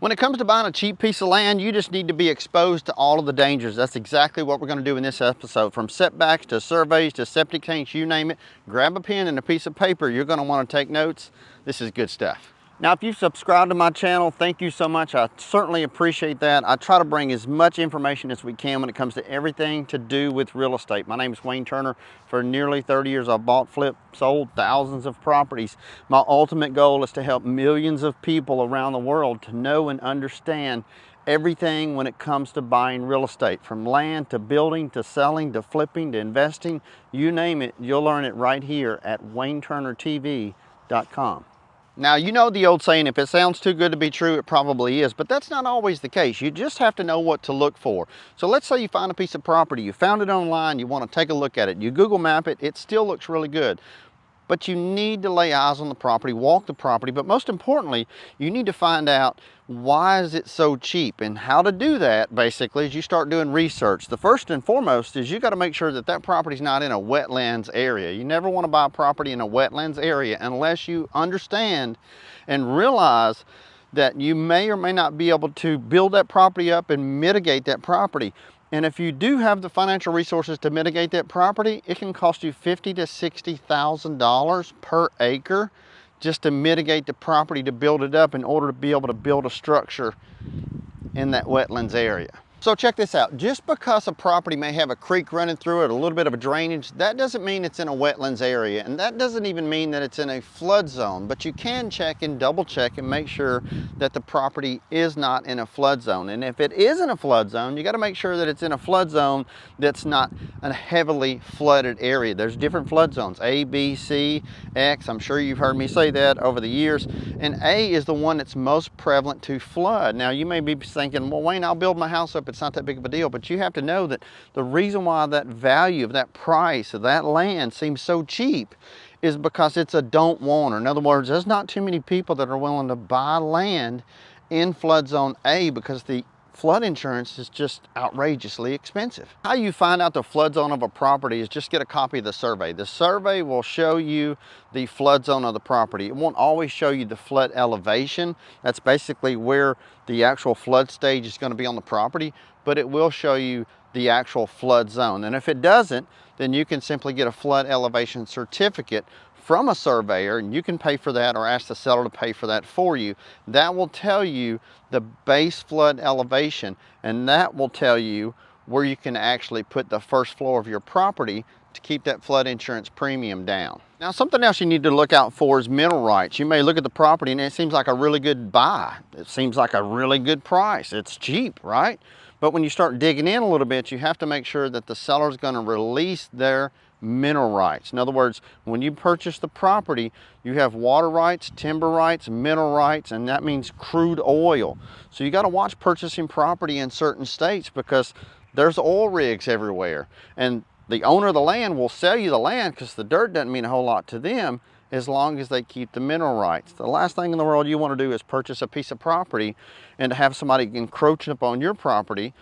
When it comes to buying a cheap piece of land, you just need to be exposed to all of the dangers. That's exactly what we're going to do in this episode. From setbacks to surveys to septic tanks, you name it. Grab a pen and a piece of paper. You're going to want to take notes. This is good stuff. Now, if you've subscribed to my channel, thank you so much. I certainly appreciate that. I try to bring as much information as we can when it comes to everything to do with real estate. My name is Wayne Turner. For nearly 30 years, I've bought, flipped, sold thousands of properties. My ultimate goal is to help millions of people around the world to know and understand everything when it comes to buying real estate, from land to building to selling to flipping to investing. You name it, you'll learn it right here at WayneTurnerTV.com. Now, you know the old saying, if it sounds too good to be true, it probably is, but that's not always the case. You just have to know what to look for. So let's say you find a piece of property, you found it online, you want to take a look at it, you Google map it, it still looks really good. But you need to lay eyes on the property, walk the property, but most importantly, you need to find out why is it so cheap, and how to do that basically is you start doing research. The first and foremost is you got to make sure that that property's not in a wetlands area. You never want to buy a property in a wetlands area unless you understand and realize that you may or may not be able to build that property up and mitigate that property. And if you do have the financial resources to mitigate that property, it can cost you $50,000 to $60,000 per acre just to mitigate the property to build it up in order to be able to build a structure in that wetlands area. So check this out. Just because a property may have a creek running through it, a little bit of a drainage, that doesn't mean it's in a wetlands area. And that doesn't even mean that it's in a flood zone. But you can check and double check and make sure that the property is not in a flood zone. And if it is in a flood zone, you got to make sure that it's in a flood zone that's not a heavily flooded area. There's different flood zones, A, B, C, X. I'm sure you've heard me say that over the years. And A is the one that's most prevalent to flood. Now, you may be thinking, well, Wayne, I'll build my house up. It's not that big of a deal, but you have to know that the reason why that value of that price of that land seems so cheap is because it's a don't want. Or in other words, there's not too many people that are willing to buy land in flood zone A because the flood insurance is just outrageously expensive. How you find out the flood zone of a property is just get a copy of the survey. The survey will show you the flood zone of the property. It won't always show you the flood elevation. That's basically where the actual flood stage is going to be on the property, but it will show you the actual flood zone. And if it doesn't, then you can simply get a flood elevation certificate from a surveyor, and you can pay for that or ask the seller to pay for that for you. That will tell you the base flood elevation, and that will tell you where you can actually put the first floor of your property to keep that flood insurance premium down. Now, something else you need to look out for is mineral rights. You may look at the property and it seems like a really good buy. It seems like a really good price. It's cheap, right? But when you start digging in a little bit, you have to make sure that the seller is going to release their mineral rights. In other words, when you purchase the property, you have water rights, timber rights, mineral rights, and that means crude oil. So you got to watch purchasing property in certain states because there's oil rigs everywhere. And the owner of the land will sell you the land because the dirt doesn't mean a whole lot to them as long as they keep the mineral rights. The last thing in the world you want to do is purchase a piece of property and to have somebody encroaching upon your property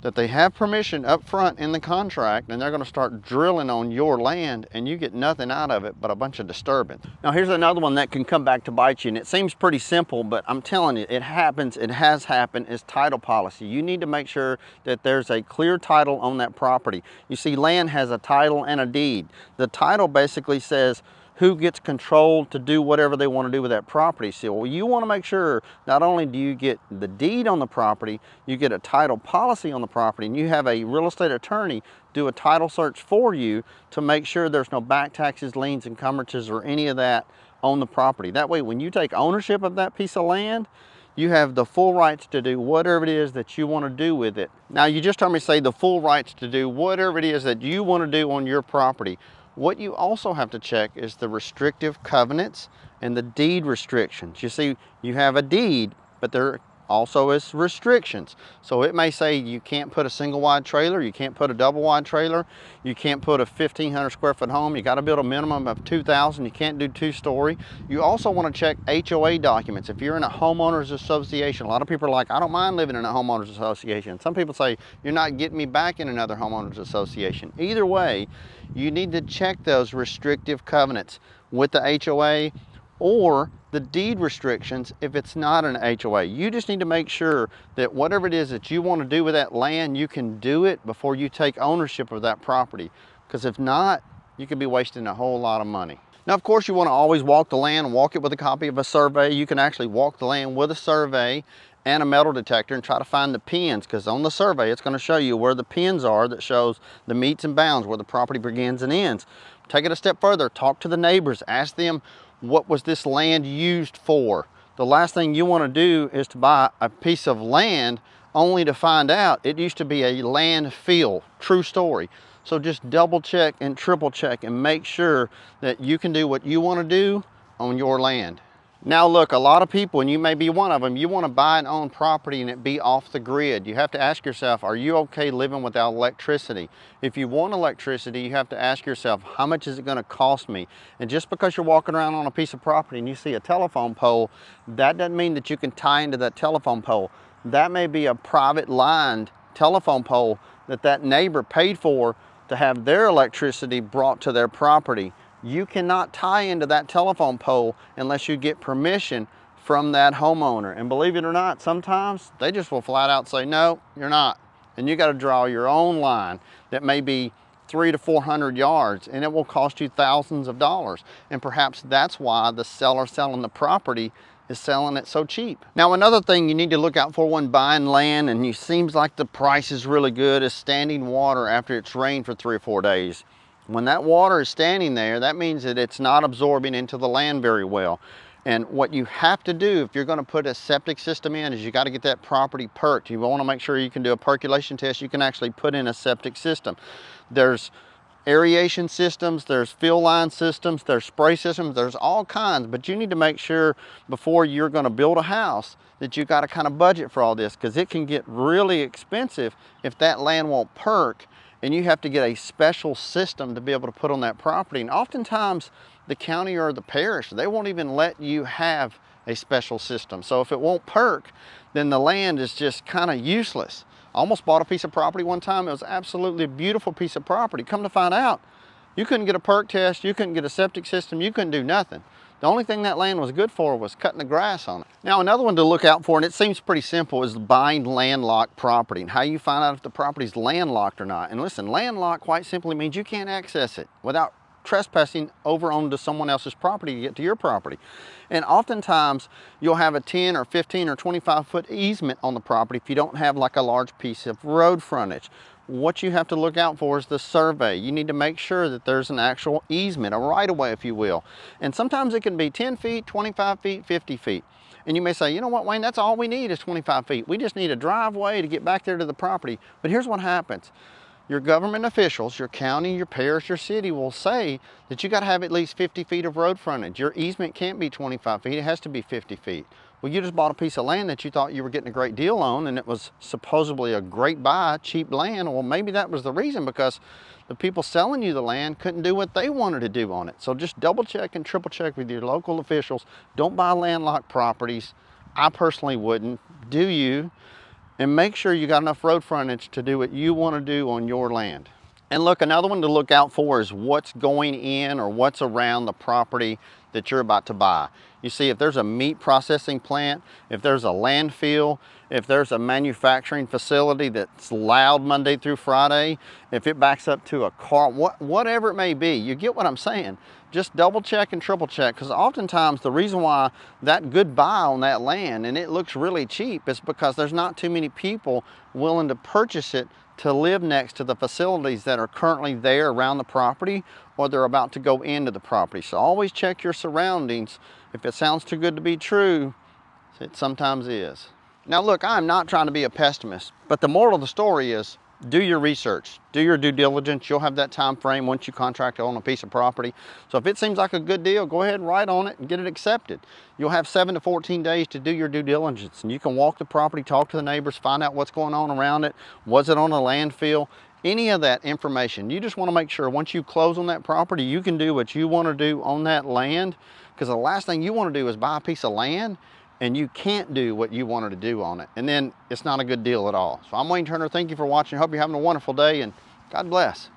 that they have permission up front in the contract, and they're going to start drilling on your land and you get nothing out of it but a bunch of disturbance. Now, here's another one that can come back to bite you, and it seems pretty simple, but I'm telling you, it happens, it has happened, is title policy. You need to make sure that there's a clear title on that property. You see, land has a title and a deed. The title basically says who gets control to do whatever they want to do with that property. So you want to make sure not only do you get the deed on the property, you get a title policy on the property, and you have a real estate attorney do a title search for you to make sure there's no back taxes, liens, encumbrances, or any of that on the property. That way, when you take ownership of that piece of land, you have the full rights to do whatever it is that you want to do with it. Now, you just heard me say the full rights to do whatever it is that you want to do on your property. What you also have to check is the restrictive covenants and the deed restrictions. You see, you have a deed, but there also is restrictions. So it may say you can't put a single wide trailer, you can't put a double wide trailer, you can't put a 1,500 square foot home, you got to build a minimum of 2,000, you can't do 2-story. You also want to check HOA documents. If you're in a homeowners association, a lot of people are like, I don't mind living in a homeowners association. Some people say, you're not getting me back in another homeowners association. Either way, you need to check those restrictive covenants with the HOA or the deed restrictions if it's not an HOA. You just need to make sure that whatever it is that you want to do with that land, you can do it before you take ownership of that property. Because if not, you could be wasting a whole lot of money. Now, of course, you want to always walk the land, walk it with a copy of a survey. You can actually walk the land with a survey and a metal detector and try to find the pins, because on the survey, it's going to show you where the pins are that shows the meets and bounds, where the property begins and ends. Take it a step further, talk to the neighbors, ask them, what was this land used for? The last thing you want to do is to buy a piece of land only to find out it used to be a landfill. True story. So just double check and triple check and make sure that you can do what you want to do on your land. Now look, a lot of people, and you may be one of them, you want to buy and own property and it be off the grid. You have to ask yourself, are you okay living without electricity? If you want electricity, you have to ask yourself, how much is it going to cost me? And just because you're walking around on a piece of property and you see a telephone pole, that doesn't mean that you can tie into that telephone pole. That may be a private lined telephone pole that neighbor paid for to have their electricity brought to their property. You cannot tie into that telephone pole unless you get permission from that homeowner. And believe it or not, sometimes they just will flat out say, no, you're not. And you got to draw your own line that may be 300 to 400 yards, and it will cost you thousands of dollars. And perhaps that's why the seller selling the property is selling it so cheap. Now, another thing you need to look out for when buying land, and it seems like the price is really good, is standing water after it's rained for 3 or 4 days. When that water is standing there, that means that it's not absorbing into the land very well. And what you have to do if you're going to put a septic system in is you got to get that property perked. You want to make sure you can do a percolation test. You can actually put in a septic system. There's aeration systems, there's fill line systems, there's spray systems, there's all kinds, but you need to make sure before you're going to build a house that you got to kind of budget for all this, because it can get really expensive if that land won't perk and you have to get a special system to be able to put on that property. And oftentimes the county or the parish, they won't even let you have a special system. So if it won't perk, then the land is just kind of useless. I almost bought a piece of property one time. It was absolutely a beautiful piece of property. Come to find out, you couldn't get a perk test, you couldn't get a septic system, you couldn't do nothing. The only thing that land was good for was cutting the grass on it. Now, another one to look out for, and it seems pretty simple, is buying landlocked property and how you find out if the property's landlocked or not. And listen, landlocked quite simply means you can't access it without trespassing over onto someone else's property to get to your property. And oftentimes you'll have a 10 or 15 or 25 foot easement on the property if you don't have like a large piece of road frontage. What you have to look out for is the survey. You need to make sure that there's an actual easement, a right-of-way, if you will. And sometimes it can be 10 feet, 25 feet, 50 feet. And you may say, you know what, Wayne, that's all we need is 25 feet. We just need a driveway to get back there to the property. But here's what happens. Your government officials, your county, your parish, your city will say that you got to have at least 50 feet of road frontage. Your easement can't be 25 feet, it has to be 50 feet. Well, you just bought a piece of land that you thought you were getting a great deal on, and it was supposedly a great buy, cheap land. Well, maybe that was the reason, because the people selling you the land couldn't do what they wanted to do on it. So just double check and triple check with your local officials. Don't buy landlocked properties. I personally wouldn't. Do you? And make sure you got enough road frontage to do what you want to do on your land. And look, another one to look out for is what's going in or what's around the property that you're about to buy. You see, if there's a meat processing plant, if there's a landfill, if there's a manufacturing facility that's loud Monday through Friday, if it backs up to a car, whatever it may be, you get what I'm saying. Just double check and triple check, because oftentimes the reason why that good buy on that land and it looks really cheap is because there's not too many people willing to purchase it to live next to the facilities that are currently there around the property, or they're about to go into the property. So always check your surroundings. If it sounds too good to be true, it sometimes is. Now look, I'm not trying to be a pessimist, but the moral of the story is do your research, do your due diligence. You'll have that time frame once you contract on a piece of property. So if it seems like a good deal, go ahead and write on it and get it accepted. You'll have 7 to 14 days to do your due diligence, and you can walk the property, talk to the neighbors, find out what's going on around it. Was it on a landfill? Any of that information. You just want to make sure once you close on that property, you can do what you want to do on that land, because the last thing you want to do is buy a piece of land and you can't do what you wanted to do on it, and then it's not a good deal at all. So I'm Wayne Turner. Thank you for watching. Hope you're having a wonderful day, and God bless.